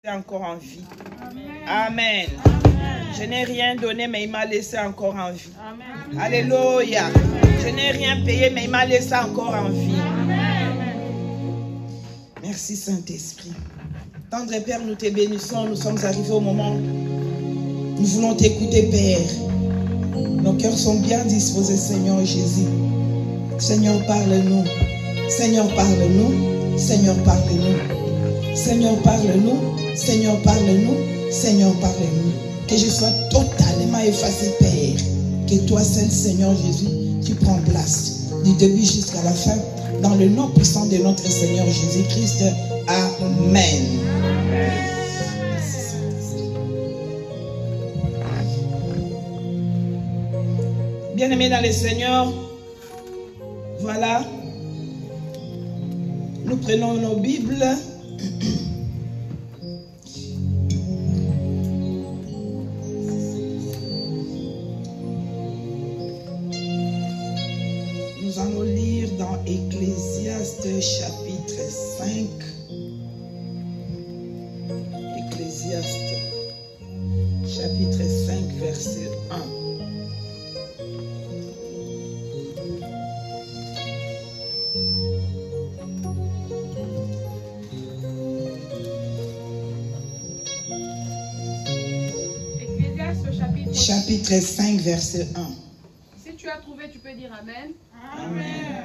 encore en vie. Amen. Je n'ai rien donné, mais il m'a laissé encore en vie. Amen. Alléluia. Je n'ai rien payé, mais il m'a laissé encore en vie. Amen. Merci Saint-Esprit. Tendre Père, nous te bénissons. Nous sommes arrivés au moment où nous voulons t'écouter, Père. Nos cœurs sont bien disposés, Seigneur Jésus. Seigneur, parle-nous. Seigneur, parle-nous. Seigneur, parle-nous. Seigneur, parle-nous. Seigneur, parle-nous. Seigneur, parle-nous. Que je sois totalement effacé, Père. Que toi seul, Seigneur Jésus, tu prends place du début jusqu'à la fin. Dans le nom puissant de notre Seigneur Jésus-Christ. Amen. Bien-aimés dans le Seigneur, voilà. Nous prenons nos Bibles. Nous allons lire dans Ecclésiaste chapitre 5. Ecclésiaste chapitre 5 verset 1. Chapitre 5, verset 1. Si tu as trouvé, tu peux dire Amen. Amen.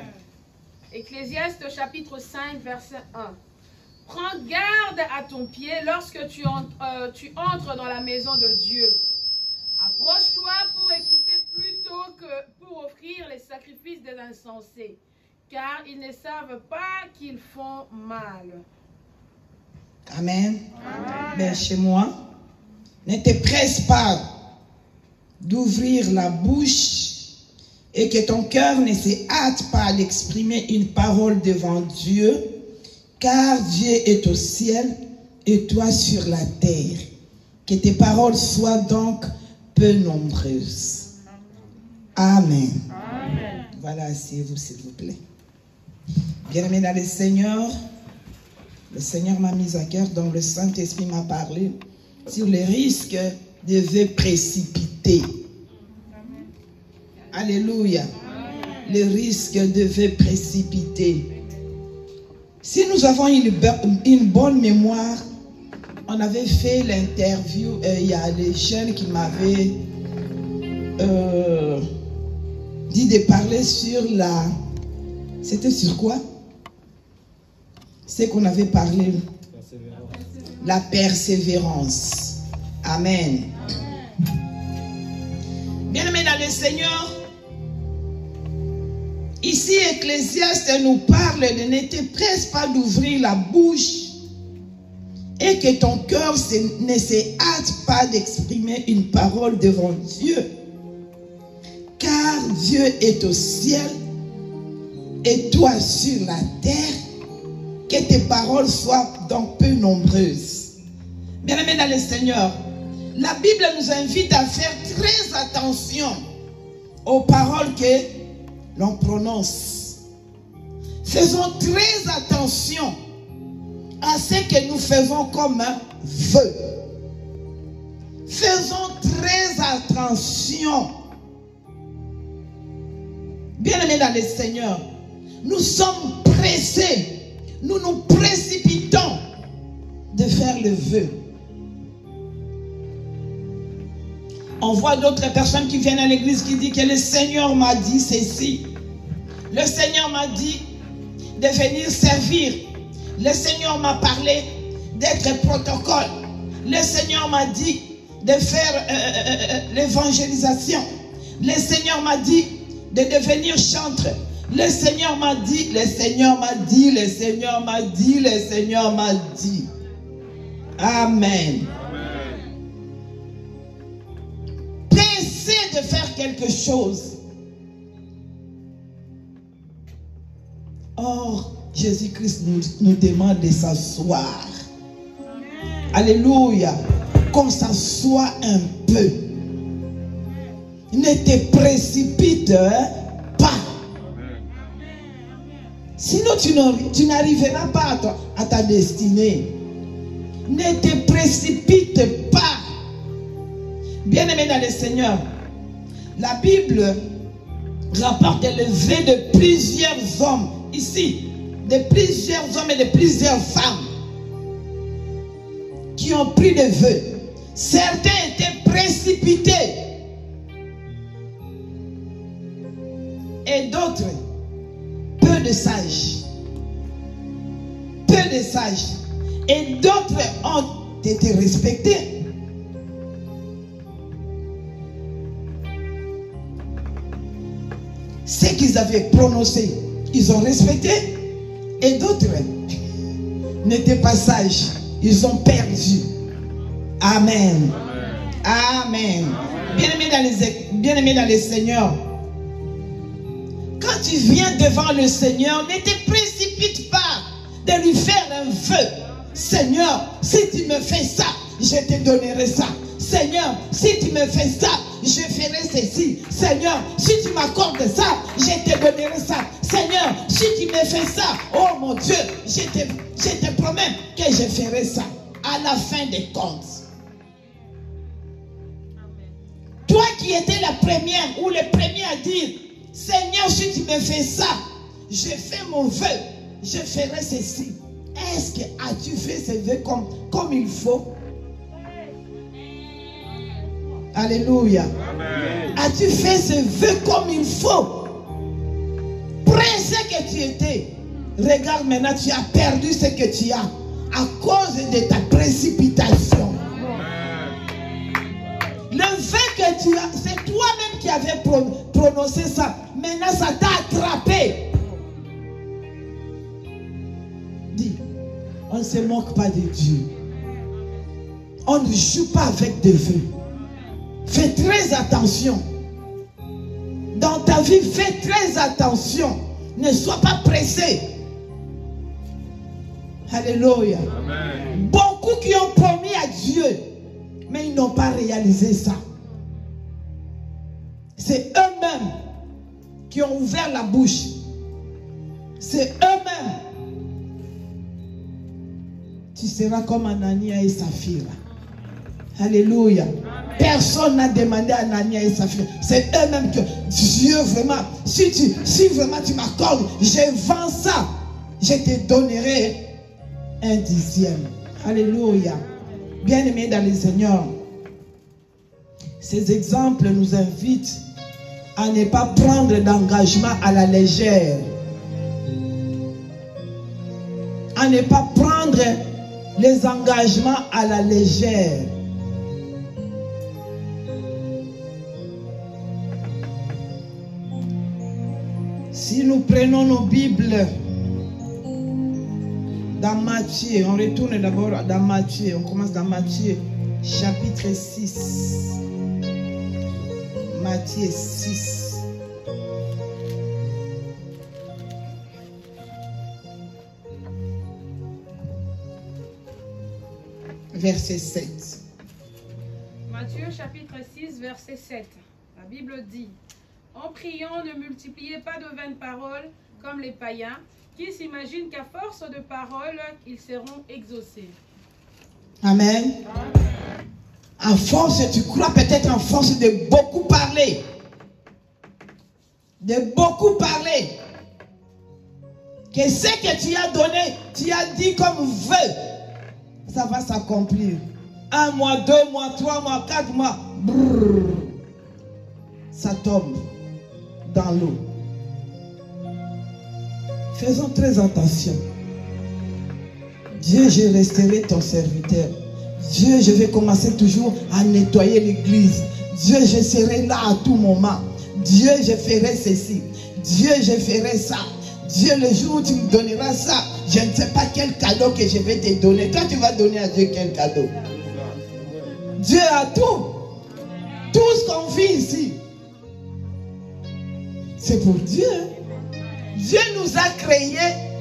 Ecclésiaste chapitre 5, verset 1. Prends garde à ton pied lorsque tu entres dans la maison de Dieu. Approche-toi pour écouter plutôt que pour offrir les sacrifices des insensés, car ils ne savent pas qu'ils font mal. Amen. Ben, chez moi, ne te presse pas d'ouvrir la bouche et que ton cœur ne se hâte pas d'exprimer une parole devant Dieu, car Dieu est au ciel et toi sur la terre. Que tes paroles soient donc peu nombreuses. Amen. Amen. Voilà, asseyez-vous s'il vous plaît. Bien-aimés dans le Seigneur m'a mis à cœur, dont le Saint-Esprit m'a parlé sur les risques de vœux précipités. Alléluia. Le risque de vœux précipités. Si nous avons une bonne mémoire, on avait fait l'interview, il y a des jeunes qui m'avaient dit de parler sur la... C'était sur quoi? C'est qu'on avait parlé. La persévérance. Amen. Bien-aimés dans le Seigneur, ici Ecclésiaste nous parle de ne te presse pas d'ouvrir la bouche et que ton cœur ne se hâte pas d'exprimer une parole devant Dieu, car Dieu est au ciel et toi sur la terre. Que tes paroles soient donc peu nombreuses. Bien-aimés dans le Seigneur, la Bible nous invite à faire très attention aux paroles que l'on prononce. Faisons très attention à ce que nous faisons comme un vœu. Faisons très attention. Bien-aimés dans le Seigneur, nous sommes pressés. Nous nous précipitons de faire le vœu. On voit d'autres personnes qui viennent à l'église qui disent que le Seigneur m'a dit ceci. Le Seigneur m'a dit de venir servir. Le Seigneur m'a parlé d'être protocole. Le Seigneur m'a dit de faire l'évangélisation. Le Seigneur m'a dit de devenir chanteur. Le Seigneur m'a dit, le Seigneur m'a dit, le Seigneur m'a dit, le Seigneur m'a dit. Amen. Pressé de faire quelque chose. Or, Jésus-Christ nous demande de s'asseoir. Alléluia. Qu'on s'assoie un peu. Ne te précipite pas. Sinon, tu n'arriveras pas à ta destinée. Ne te précipite pas. Bien-aimé dans le Seigneur, la Bible rapporte le vœu de plusieurs hommes ici, de plusieurs hommes et de plusieurs femmes qui ont pris le vœu. Certains étaient précipités et d'autres peu de sages. Peu de sages. Et d'autres ont été respectés. Ce qu'ils avaient prononcé, ils ont respecté. Et d'autres n'étaient pas sages. Ils ont perdu. Amen. Amen. Bien-aimé dans le Seigneur, quand tu viens devant le Seigneur, ne te précipite pas de lui faire un vœu. Seigneur, si tu me fais ça, je te donnerai ça. Seigneur, si tu me fais ça, je ferai ceci. Seigneur, si tu m'accordes ça, je te donnerai ça. Seigneur, si tu me fais ça, oh mon Dieu, je te promets que je ferai ça. À la fin des comptes. Toi qui étais la première ou le premier à dire, Seigneur, si tu me fais ça, je fais mon vœu, je ferai ceci. Est-ce que as-tu fait ce vœu comme il faut? Alléluia. As-tu fait ce vœu comme il faut? Pressé que tu étais. Regarde maintenant, tu as perdu ce que tu as à cause de ta précipitation. Le vœu que tu as, c'est toi-même qui avais prononcé ça. Maintenant, ça t'a attrapé. Dis, on ne se moque pas de Dieu. On ne joue pas avec des vœux. Fais très attention. Dans ta vie, fais très attention. Ne sois pas pressé. Alléluia. Amen. Beaucoup qui ont promis à Dieu, mais ils n'ont pas réalisé ça. C'est eux-mêmes qui ont ouvert la bouche. C'est eux-mêmes. Tu seras comme Anania et Saphira. Alléluia. Personne n'a demandé à Anania et Saphira. C'est eux-mêmes que Dieu vraiment, si vraiment tu m'accordes, je vends ça. Je te donnerai un dixième. Alléluia. Bien-aimés dans le Seigneur, ces exemples nous invitent à ne pas prendre d'engagement à la légère. À ne pas prendre les engagements à la légère. Si nous prenons nos Bibles dans Matthieu, on retourne d'abord dans Matthieu, on commence dans Matthieu chapitre 6. Matthieu 6. Verset 7. Matthieu chapitre 6, verset 7. La Bible dit: en priant, ne multipliez pas de vaines paroles comme les païens, qui s'imaginent qu'à force de paroles, ils seront exaucés. Amen. À force, tu crois peut-être en force de beaucoup parler. De beaucoup parler. Que ce que tu as donné, tu as dit comme vœu, ça va s'accomplir. 1 mois, 2 mois, 3 mois, 4 mois. Brrr, ça tombe dans l'eau. Faisons très attention. Dieu, je resterai ton serviteur. Dieu, je vais commencer toujours à nettoyer l'église. Dieu, je serai là à tout moment. Dieu, je ferai ceci. Dieu, je ferai ça. Dieu, le jour où tu me donneras ça, je ne sais pas quel cadeau que je vais te donner. Toi, tu vas donner à Dieu quel cadeau? Dieu a tout. Tout ce qu'on vit ici, c'est pour Dieu. Dieu nous a créés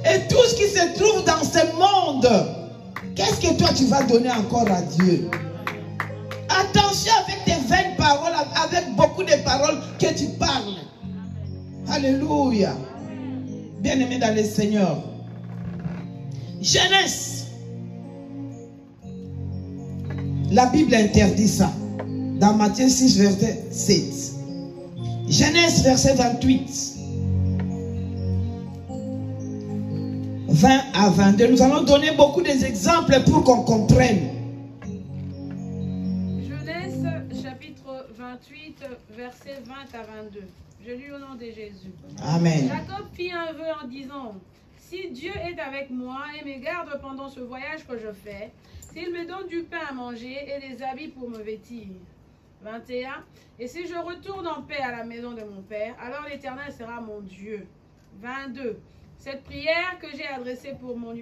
et tout ce qui se trouve dans ce monde, qu'est-ce que toi tu vas donner encore à Dieu? Attention avec tes vaines paroles, avec beaucoup de paroles que tu parles. Alléluia. Bien-aimé dans le Seigneur. Genèse, La Bible interdit ça. Dans Matthieu 6, verset 7. Genèse, verset 28. 20 à 22. Nous allons donner beaucoup d'exemples pour qu'on comprenne. Genèse, chapitre 28, verset 20 à 22. Je lis au nom de Jésus. Amen. Jacob fit un vœu en disant: si Dieu est avec moi et me garde pendant ce voyage que je fais, s'il me donne du pain à manger et des habits pour me vêtir. 21. Et si je retourne en paix à la maison de mon père, alors l'Éternel sera mon Dieu. 22. Cette prière que j'ai adressée pour mon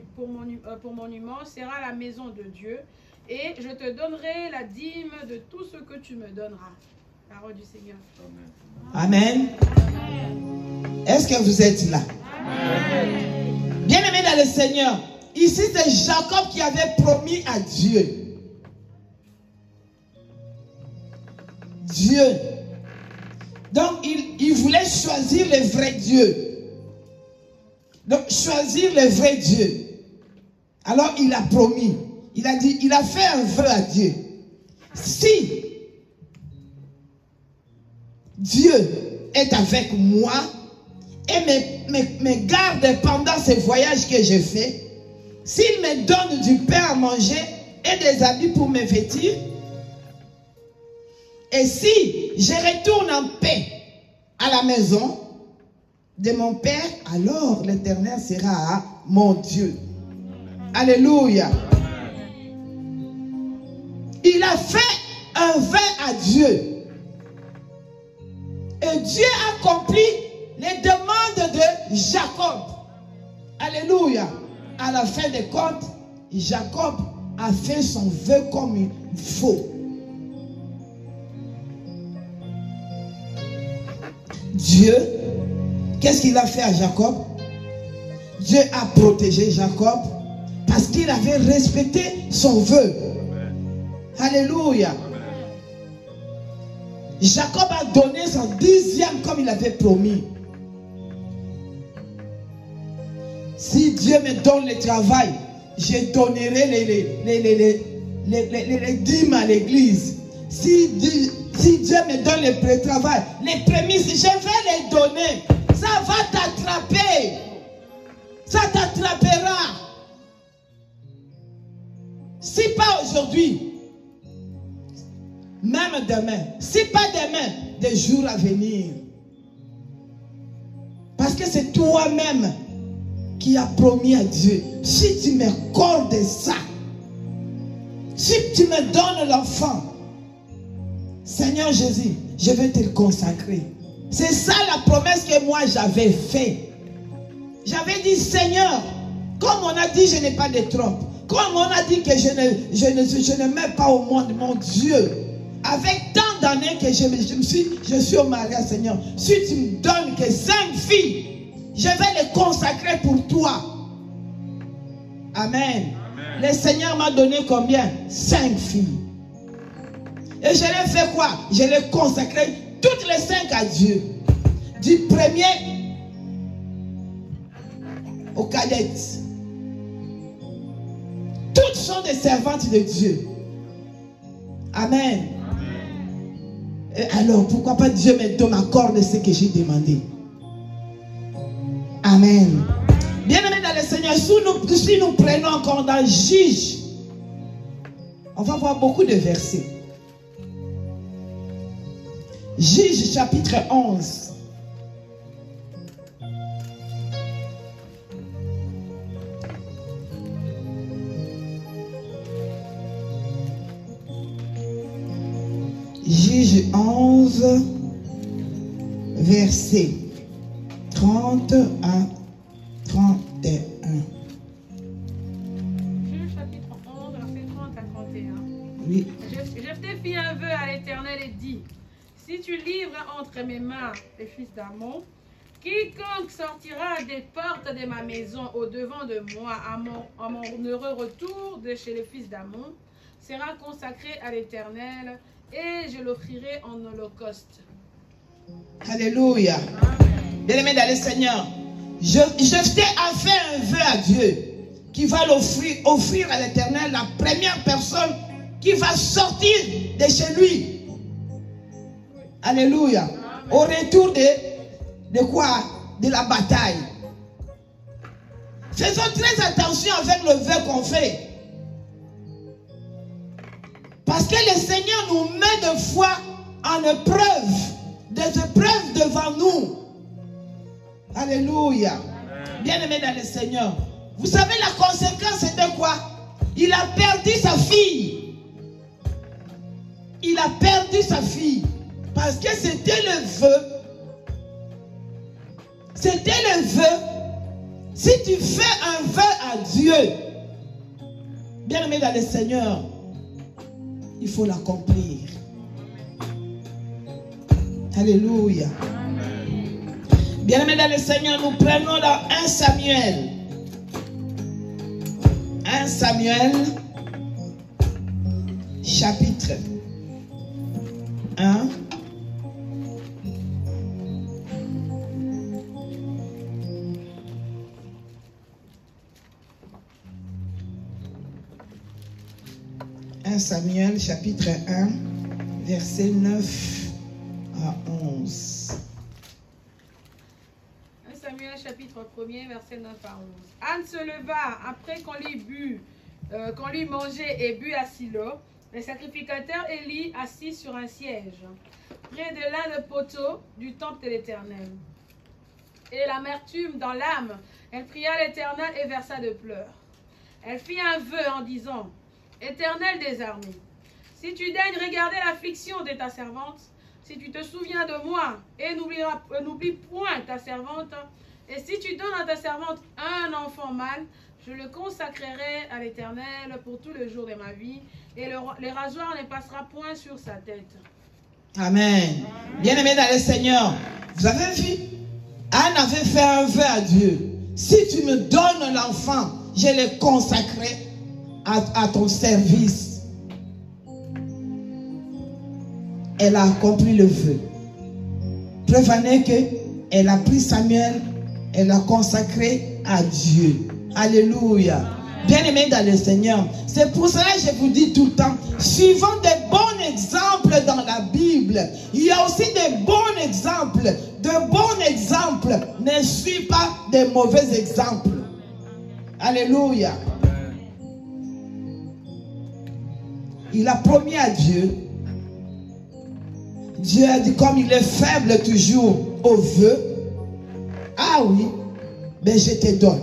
monument sera la maison de Dieu, et je te donnerai la dîme de tout ce que tu me donneras. Parole du Seigneur. Amen. Est-ce que vous êtes là? Amen. Bien-aimés dans le Seigneur, ici c'est Jacob qui avait promis à Dieu. Dieu. Donc il voulait choisir le vrai Dieu. Donc choisir le vrai Dieu. Alors il a promis. Il a dit, il a fait un vœu à Dieu. Si Dieu est avec moi et me garde pendant ce voyage que je fais, s'il me donne du pain à manger et des habits pour me vêtir, et si je retourne en paix à la maison de mon Père, alors l'Éternel sera mon Dieu. Alléluia. Il a fait un vœu à Dieu. Et Dieu a accompli les demandes de Jacob. Alléluia. À la fin des comptes, Jacob a fait son vœu comme il faut. Dieu, qu'est-ce qu'il a fait à Jacob? Dieu a protégé Jacob parce qu'il avait respecté son vœu. Alléluia. Jacob a donné son 10e comme il avait promis. Si Dieu me donne le travail, je donnerai les dîmes à l'église. Si Dieu me donne le travail, les prémices, je vais les donner. Ça va t'attraper. Ça t'attrapera. Si pas aujourd'hui, même demain, si pas demain, des jours à venir. Parce que c'est toi-même qui as promis à Dieu. Si tu m'accordes ça, si tu me donnes l'enfant, Seigneur Jésus, je vais te le consacrer. C'est ça la promesse que moi j'avais faite. J'avais dit, Seigneur, comme on a dit, je n'ai pas de trompe. Comme on a dit que je ne mets pas au monde, mon Dieu. Avec tant d'années que je suis au mariage, Seigneur, si tu me donnes que 5 filles, je vais les consacrer pour toi. Amen. Amen. Le Seigneur m'a donné combien? 5 filles. Et je l'ai fait quoi? Je l'ai consacré toutes les 5 à Dieu. Du premier aux cadettes. Toutes sont des servantes de Dieu. Amen. Et alors, pourquoi pas Dieu m'accorde ce que j'ai demandé? Amen. Bien-aimés dans le Seigneur, si nous prenons encore dans Juge, on va voir beaucoup de versets. Juge chapitre 11. Juge 11, verset 30 à 31. Juge chapitre 11, verset 30 à 31. Oui. Jephthé fit un vœu à l'Éternel et dit: si tu livres entre mes mains les fils d'Ammon, quiconque sortira des portes de ma maison au devant de moi à mon heureux retour de chez les fils d'Ammon sera consacré à l'Éternel, et je l'offrirai en holocauste. Alléluia. Bien-aimé dans le Seigneur, Jephthé a fait un vœu à Dieu qui va offrir à l'Éternel la première personne qui va sortir de chez lui. Alléluia. Au retour de quoi? De la bataille. Faisons très attention avec le vœu qu'on fait. Parce que le Seigneur nous met de fois en épreuve, des épreuves devant nous. Alléluia. Bien-aimé dans le Seigneur. Vous savez la conséquence c'était quoi? Il a perdu sa fille. Il a perdu sa fille. Parce que c'était le vœu. C'était le vœu. Si tu fais un vœu à Dieu, bien-aimé dans le Seigneur, il faut l'accomplir. Alléluia. Bien-aimé dans le Seigneur, nous prenons dans 1 Samuel. 1 Samuel, chapitre 1. Samuel, chapitre 1, verset 9 à 11. 1 Samuel, chapitre 1er, verset 9 à 11. Anne se leva après qu'on lui mangeait et bu à Silo, le sacrificateur Élie assis sur un siège, près de l'un des poteaux du temple de l'Éternel. Et l'amertume dans l'âme, elle pria l'Éternel et versa de pleurs. Elle fit un vœu en disant: Éternel des armées, si tu daignes regarder l'affliction de ta servante, si tu te souviens de moi et n'oublie point ta servante, et si tu donnes à ta servante un enfant mâle, je le consacrerai à l'Éternel pour tout le jour de ma vie, et le rasoir ne passera point sur sa tête. Amen. Bien-aimé dans le Seigneur, vous avez vu, Anne avait fait un vœu à Dieu. Si tu me donnes l'enfant, je le consacrerai à ton service. Elle a accompli le vœu. Preuve en est qu'elle a pris Samuel, elle l'a consacré à Dieu. Alléluia. Bien-aimé dans le Seigneur, c'est pour cela que je vous dis tout le temps, suivons des bons exemples dans la Bible. Il y a aussi des bons exemples. De bons exemples ne suivent pas des mauvais exemples. Alléluia. Il a promis à Dieu. Dieu a dit, comme il est faible toujours au vœu, ah oui, mais je te donne.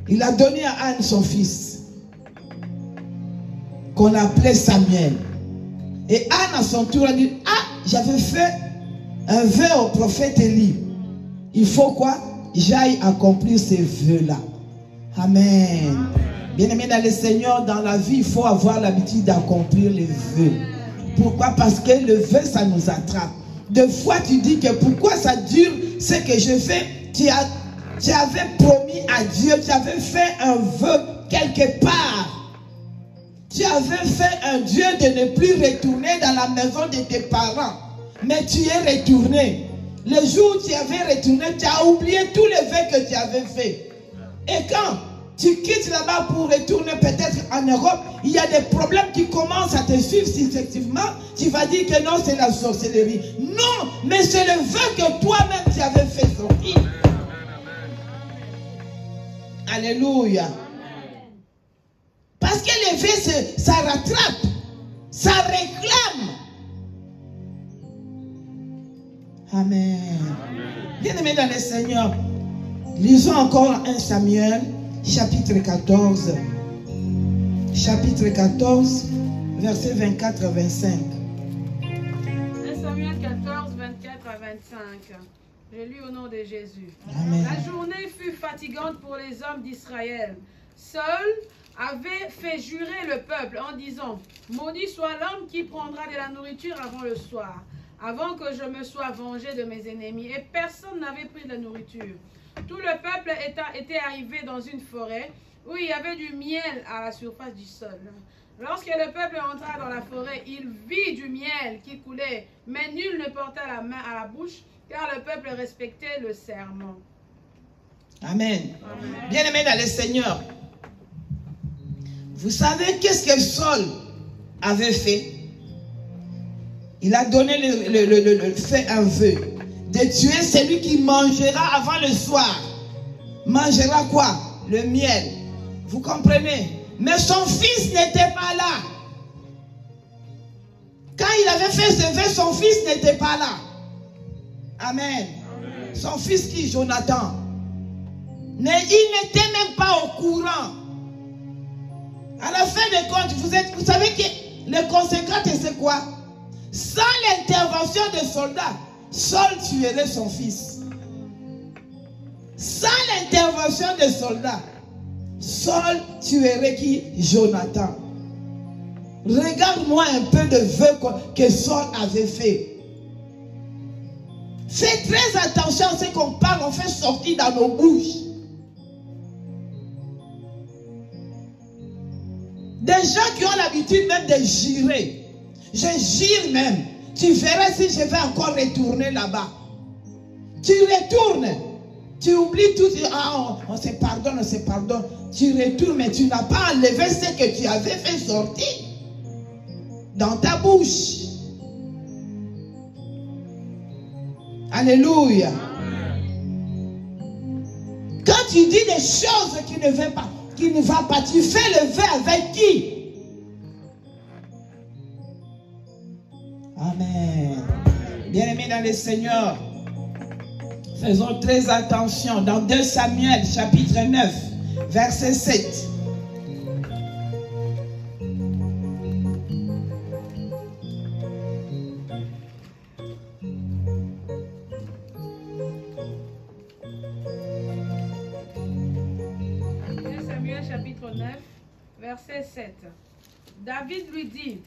Il a donné à Anne son fils, qu'on appelait Samuel. Et Anne à son tour a dit, ah, j'avais fait un vœu au prophète Élie. Il faut quoi? J'aille accomplir ces vœux-là. Amen. Bien-aimé dans le Seigneur, dans la vie, il faut avoir l'habitude d'accomplir les vœux. Pourquoi? Parce que le vœu, ça nous attrape. Des fois, tu dis que pourquoi ça dure ce que je fais. Tu avais promis à Dieu, tu avais fait un vœu quelque part. Tu avais fait un Dieu de ne plus retourner dans la maison de tes parents. Mais tu es retourné. Le jour où tu avais retourné, tu as oublié tous les vœux que tu avais fait. Et quand tu quittes là-bas pour retourner peut-être en Europe, il y a des problèmes qui commencent à te suivre successivement. Tu vas dire que non, c'est la sorcellerie. Non, mais c'est le vœu que toi-même tu avais fait sortir. Alléluia. Parce que les vœux, ça rattrape, ça réclame. Amen. Bien-aimés dans le Seigneur, lisons encore 1 Samuel, chapitre 14. Chapitre 14, versets 24 à 25. 1 Samuel 14, 24 à 25. Je lis au nom de Jésus. Amen. La journée fut fatigante pour les hommes d'Israël. Saul avait fait jurer le peuple en disant: Maudit soit l'homme qui prendra de la nourriture avant le soir, avant que je me sois vengé de mes ennemis. Et personne n'avait pris de la nourriture. Tout le peuple était arrivé dans une forêt où il y avait du miel à la surface du sol. Lorsque le peuple entra dans la forêt, il vit du miel qui coulait, mais nul ne porta la main à la bouche, car le peuple respectait le serment. Amen. Bien-aimés dans le Seigneur, Vous savez qu'est-ce que Saul avait fait? Il a donné fait un vœu de tuer celui qui mangera avant le soir. Mangera quoi? Le miel. Vous comprenez? Mais son fils n'était pas là. Quand il avait fait ce vœu, son fils n'était pas là. Amen. Amen. Son fils qui, Jonathan, il n'était même pas au courant. À la fin de compte, vous savez que les conséquences, c'est quoi? Sans l'intervention des soldats, Saul tuerait son fils. Sans l'intervention des soldats, Saul tuerait qui? Jonathan. Regarde-moi un peu de vœux que Saul avait fait. Faites très attention à ce qu'on parle, on fait sortir dans nos bouches. Des gens qui ont l'habitude même de jurer. Je jure même. Tu verras si je vais encore retourner là-bas. Tu retournes. Tu oublies tout. Ah, on se pardonne, on se pardonne. Tu retournes, mais tu n'as pas enlevé ce que tu avais fait sortir dans ta bouche. Alléluia. Quand tu dis des choses qui ne vont pas, tu fais le vœu avec qui? Amen. Bien-aimés dans le Seigneur, faisons très attention. Dans 2 Samuel, chapitre 9, verset 7. Verset 7. David lui dit,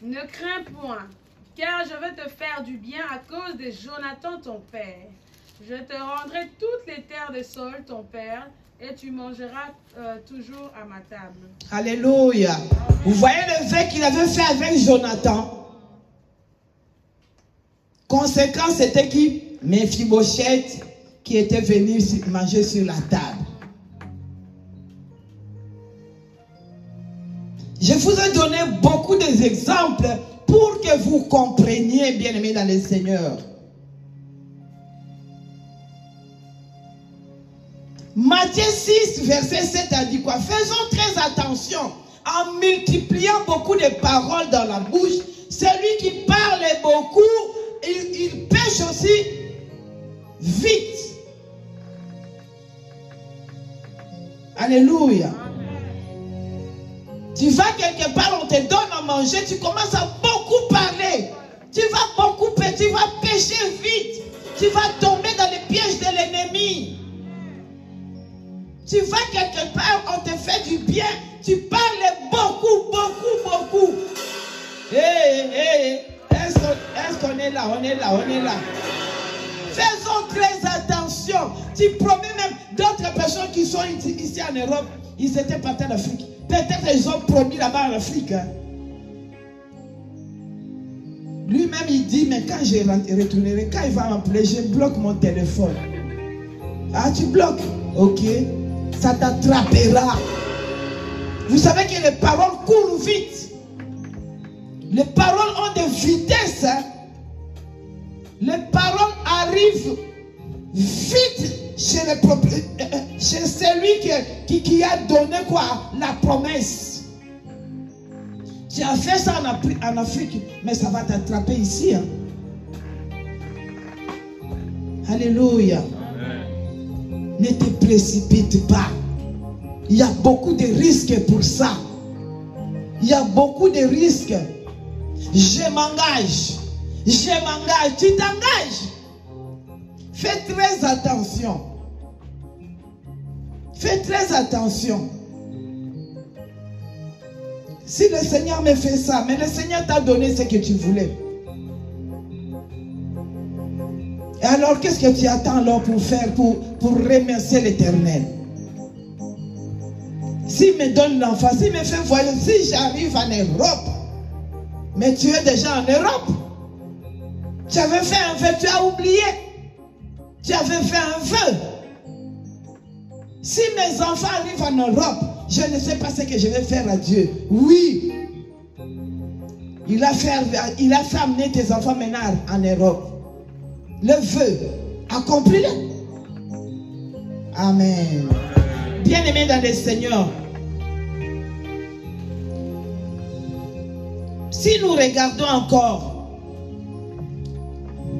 ne crains point, car je vais te faire du bien à cause de Jonathan ton père. Je te rendrai toutes les terres de Saul ton père, et tu mangeras toujours à ma table. Alléluia. Vous voyez le vœu qu'il avait fait avec Jonathan. Conséquence, c'était qui? Mephibosheth qui était venu manger sur la table. Je vous ai donné beaucoup d'exemples pour que vous compreniez, bien-aimés dans le Seigneur. Matthieu 6, verset 7 a dit quoi? Faisons très attention en multipliant beaucoup de paroles dans la bouche. Celui qui parle beaucoup, il pêche aussi vite. Alléluia. Tu vas quelque part, on te donne à manger, tu commences à beaucoup parler. Tu vas pécher vite. Tu vas tomber dans les pièges de l'ennemi. Tu vas quelque part, on te fait du bien, tu parles beaucoup. Est-ce qu'on est là? On est là. Faisons très attention. Tu promets même d'autres personnes qui sont ici en Europe, ils étaient partis en Afrique. Peut-être ils ont promis là-bas en Afrique. Hein. Lui-même, il dit, mais quand je retournerai, quand il va m'appeler, je bloque mon téléphone. Ah, tu bloques? Ok. Ça t'attrapera. Vous savez que les paroles courent vite. Les paroles ont de vitesse. Hein. Les paroles arrivent vite chez celui qui a donné quoi? La promesse. Tu as fait ça en Afrique, mais ça va t'attraper ici. Hein. Alléluia. Amen. Ne te précipite pas. Il y a beaucoup de risques pour ça. Il y a beaucoup de risques. Je m'engage. Tu t'engages. Fais très attention. Fais très attention. Si le Seigneur me fait ça, mais le Seigneur t'a donné ce que tu voulais. Et alors, qu'est-ce que tu attends alors pour faire, pour remercier l'Éternel? S'il me donne l'enfant, s'il me fait voyager, si j'arrive en Europe, mais tu es déjà en Europe. Tu avais fait un vœu, tu as oublié. Tu avais fait un vœu. Si mes enfants arrivent en Europe, je ne sais pas ce que je vais faire à Dieu. Oui. Il a fait amener tes enfants maintenant en Europe. Le vœu, accomplis-le. Amen. Bien-aimés dans le Seigneur, si nous regardons encore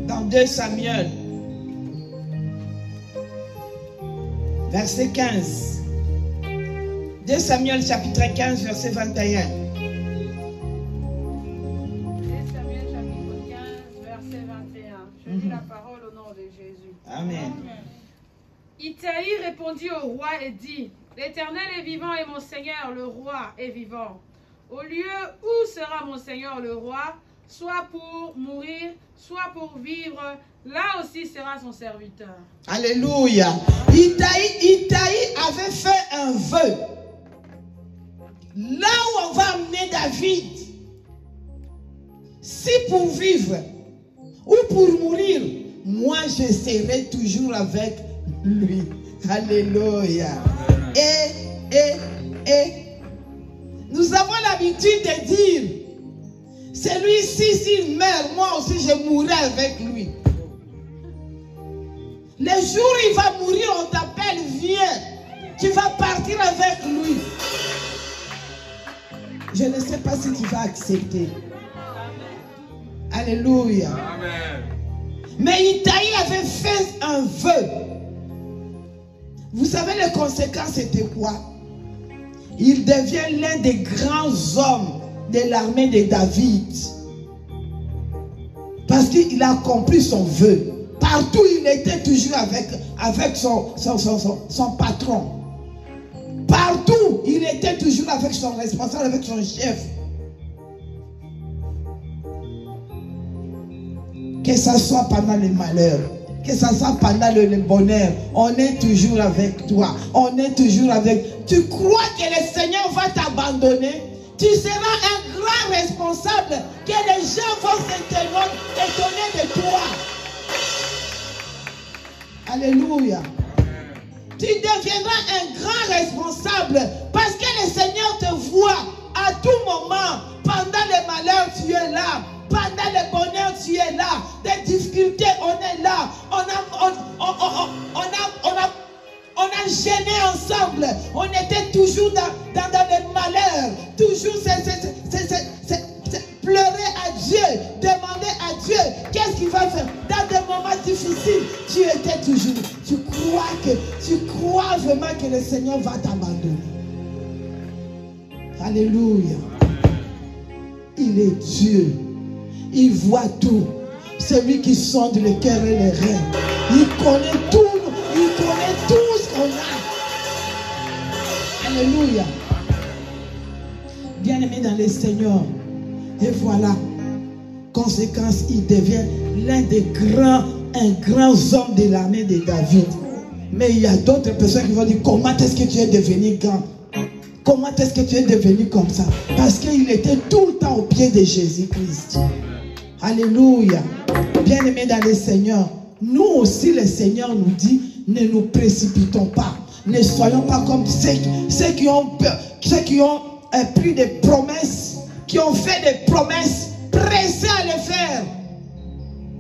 dans 2 Samuel, verset 15. 2 Samuel chapitre 15, verset 21. 2 Samuel chapitre 15, verset 21. Je lis la parole au nom de Jésus. Amen. Itaï répondit au roi et dit, l'Éternel est vivant et mon Seigneur le roi est vivant. Au lieu où sera mon Seigneur le roi, soit pour mourir, soit pour vivre, là aussi sera son serviteur. Alléluia. Itaï avait fait un vœu. Là où on va amener David, si pour vivre ou pour mourir, moi je serai toujours avec lui. Alléluia. Et nous avons l'habitude de dire, celui-ci s'il meurt, moi aussi je mourrai avec lui. Le jour où il va mourir, on t'appelle, viens, tu vas partir avec lui. Je ne sais pas si tu vas accepter. Alléluia. Amen. Mais Itaï avait fait un vœu. Vous savez les conséquences c'était quoi? Il devient l'un des grands hommes de l'armée de David. Parce qu'il a accompli son vœu. Partout il était toujours avec son patron. Partout il était toujours avec son responsable, avec son chef. Que ça soit pendant le malheur, que ça soit pendant le bonheur, on est toujours avec toi. On est toujours avec. Tu crois que le Seigneur va t'abandonner? Tu seras un grand responsable, que les gens vont s'étonner de toi. Alléluia. Tu deviendras un grand responsable parce que le Seigneur te voit à tout moment. Pendant le malheur, tu es là. Pendant le bonheur, tu es là. Des difficultés, on est là. On a gêné ensemble. On était toujours dans le malheur. Toujours pleurer à Dieu. Demander à Dieu. Qu'est-ce qu'il va faire? Dans des moments difficiles, tu étais toujours. Tu crois vraiment que le Seigneur va t'abandonner. Alléluia. Il est Dieu. Il voit tout. Celui qui sonde le cœur et les reins. Il connaît tout. Il connaît tout ce qu'on a. Alléluia. Bien-aimé dans le Seigneur. Et voilà. Conséquence, il devient l'un des grands hommes de l'armée de David. Mais il y a d'autres personnes qui vont dire, comment est-ce que tu es devenu grand? Comment est-ce que tu es devenu comme ça? Parce qu'il était tout le temps au pied de Jésus-Christ. Alléluia. Bien-aimés dans le Seigneur, nous aussi le Seigneur nous dit, ne nous précipitons pas. Ne soyons pas comme ceux qui ont pris des promesses, qui ont fait des promesses, pressés à le faire.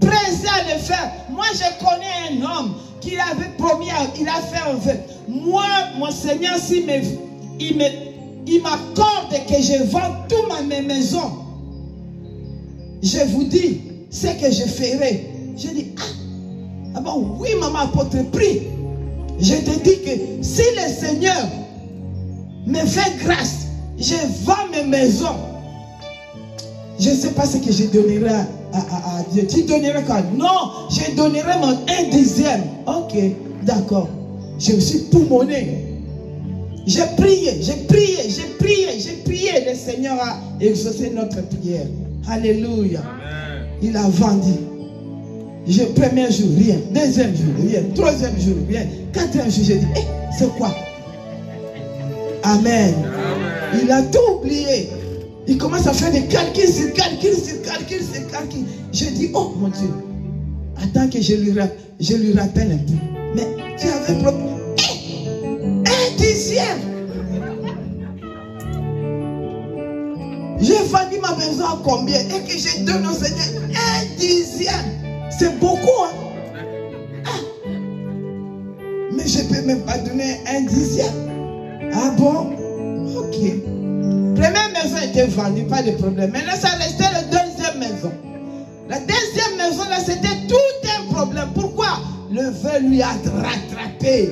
Pressés à le faire. Moi je connais un homme qui avait promis, il a fait un vœu. Moi, mon Seigneur, il m'accorde que je vends toute ma maison. Je vous dis ce que je ferai. Je dis, ah bon, oui, maman apôtre, prie. Je te dis que si le Seigneur me fait grâce, je vends mes maisons. Je ne sais pas ce que je donnerai à Dieu. Tu donnerais quoi? Non, je donnerai mon 1/10. Ok, d'accord. Je suis poumonné. J'ai prié. Le Seigneur a exaucé notre prière. Alléluia. Amen. Il a vendu. Premier jour, rien. Deuxième jour, rien. Troisième jour, rien. Quatrième jour, j'ai dit, c'est quoi? Amen. Amen. Il a tout oublié. Il commence à faire des calculs sur calculs. Je dis, oh mon Dieu. Attends que je lui rappelle un peu. Mais tu avais promis 1/10. J'ai vendu ma maison à combien? Et que je donne au Seigneur 1/10. C'est beaucoup, hein? Ah. Mais je ne peux même pas donner 1/10. Ah bon? Ok. Première maison était vendue, pas de problème. Maintenant, ça restait la deuxième maison. La deuxième maison, là, c'était tout un problème. Pourquoi? Le vœu lui a rattrapé.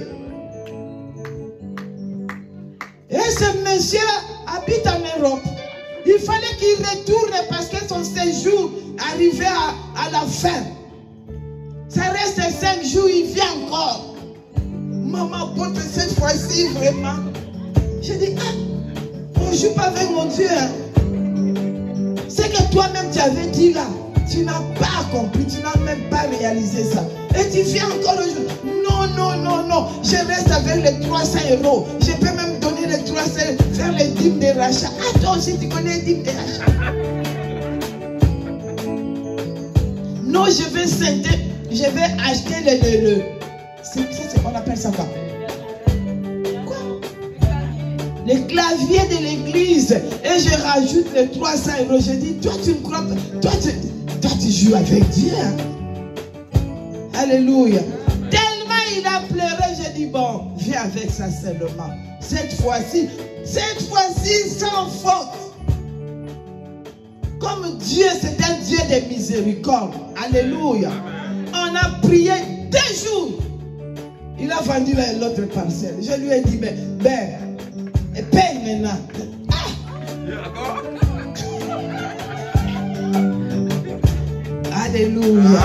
Et ce monsieur habite en Europe. Il fallait qu'il retourne parce que son séjour arrivait à la fin. Ça reste 5 jours, il vient encore. Maman, pour cette fois-ci, vraiment. Je dis, ah, on ne joue pas avec mon Dieu. Hein. C'est que toi-même tu avais dit là, tu n'as pas accompli, tu n'as même pas réalisé ça. Et tu viens encore aujourd'hui. Non, non, non, non. Je reste avec les 300 €. Je peux même donner les 300 €, faire les dîmes de rachat. Ah, toi aussi tu connais les dîmes de rachat. Non, je vais scinder, je vais acheter le c'est qu'on appelle ça quoi? Les claviers de l'église et je rajoute les 300 €. Je dis, toi tu ne crois pas, toi tu joues avec Dieu. Hein? Alléluia. Tellement il a pleuré, j'ai dit, bon, viens avec ça seulement. Cette fois-ci sans faute. Comme Dieu, c'est un Dieu de miséricorde. Alléluia. On a prié 2 jours. Il a vendu l'autre parcelle. Je lui ai dit, ben, et paye maintenant. Ah. Alléluia.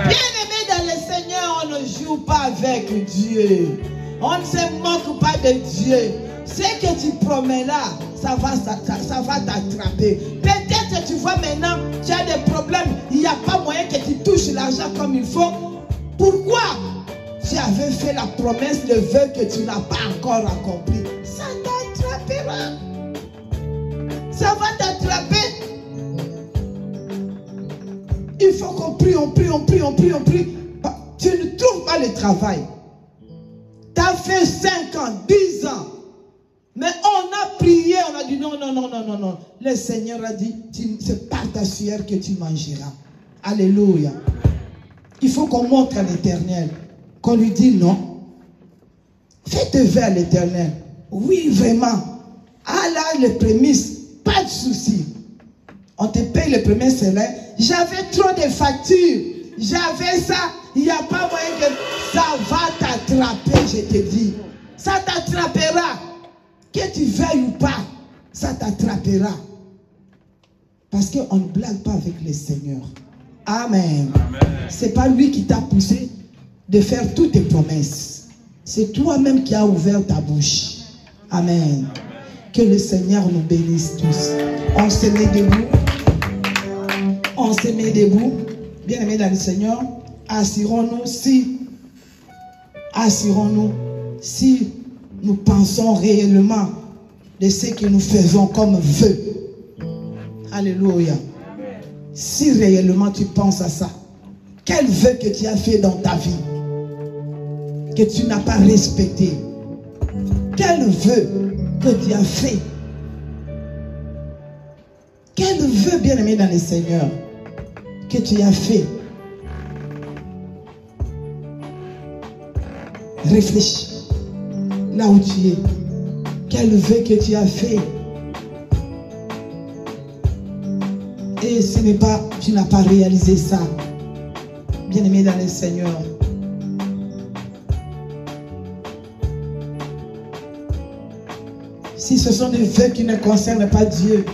Bien-aimé dans le Seigneur, on ne joue pas avec Dieu. On ne se moque pas de Dieu. Ce que tu promets là, ça va t'attraper. Peut-être tu vois maintenant, tu as des problèmes. Il n'y a pas moyen que tu touches l'argent comme il faut. Pourquoi? Tu avais fait la promesse, le vœu que tu n'as pas encore accompli. Ça t'attrapera. Ça va t'attraper. Il faut qu'on prie, on prie, on prie, on prie, on prie. Tu ne trouves pas le travail. Tu as fait 5 ans, 10 ans. Mais on a prié, on a dit non, non, non, non, non, non. Le Seigneur a dit, c'est par ta sueur que tu mangeras. Alléluia. Il faut qu'on montre à l'Éternel. Qu'on lui dit non. Fais tes vœux à l'Éternel. Oui, vraiment. Ah là, les prémices, pas de souci. On te paye le premier salaire. J'avais trop de factures. J'avais ça. Il n'y a pas moyen que ça va t'attraper, je te dis. Ça t'attrapera. Que tu veuilles ou pas, ça t'attrapera. Parce qu'on ne blague pas avec le Seigneur. Amen. Ce n'est pas lui qui t'a poussé de faire toutes tes promesses. C'est toi-même qui as ouvert ta bouche. Amen. Que le Seigneur nous bénisse tous. On se met debout. On se met debout. Bien-aimés dans le Seigneur, assurons-nous si nous pensons réellement de ce que nous faisons comme vœu. Alléluia. Si réellement tu penses à ça, quel vœu que tu as fait dans ta vie que tu n'as pas respecté? Quel vœu que tu as fait? Quel vœu, bien-aimé dans le Seigneur, que tu as fait? Réfléchis là où tu es. Quel vœu que tu as fait? Et ce n'est pas, tu n'as pas réalisé ça. Bien-aimé dans le Seigneur. Si ce sont des vœux qui ne concernent pas Dieu,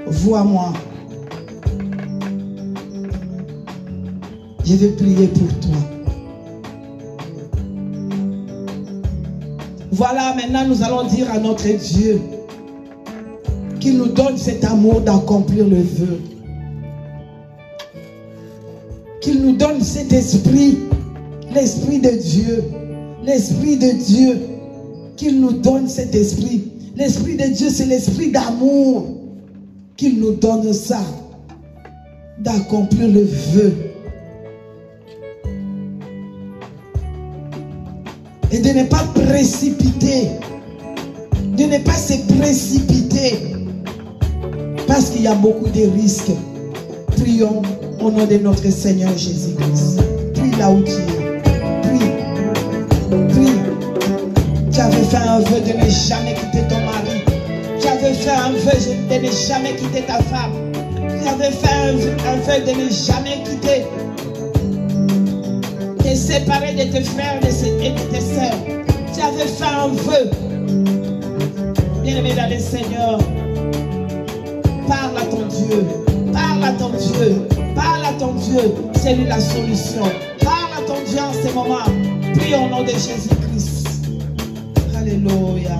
vois-moi. Je vais prier pour toi. Voilà, maintenant nous allons dire à notre Dieu qu'il nous donne cet amour d'accomplir le vœu. Qu'il nous donne cet esprit, l'esprit de Dieu. L'esprit de Dieu. Qu'il nous donne cet esprit. L'esprit de Dieu, c'est l'esprit d'amour. Qu'il nous donne ça, d'accomplir le vœu. Et de ne pas précipiter. De ne pas se précipiter. quitter parce qu'il y a beaucoup de risques. Prions au nom de notre Seigneur Jésus-Christ. Prie là où tu es. Prie. Prie. Tu avais fait un vœu de ne jamais quitter ton mari. Tu avais fait un vœu de ne jamais quitter ta femme. Tu avais fait un vœu de ne jamais quitter, te séparer de tes frères et de tes sœurs. Tu avais fait un vœu. Bien-aimé dans le Seigneur, parle à ton Dieu. Parle à ton Dieu. Parle à ton Dieu. C'est lui la solution. Parle à ton Dieu en ce moment. Prie au nom de Jésus-Christ. Alléluia.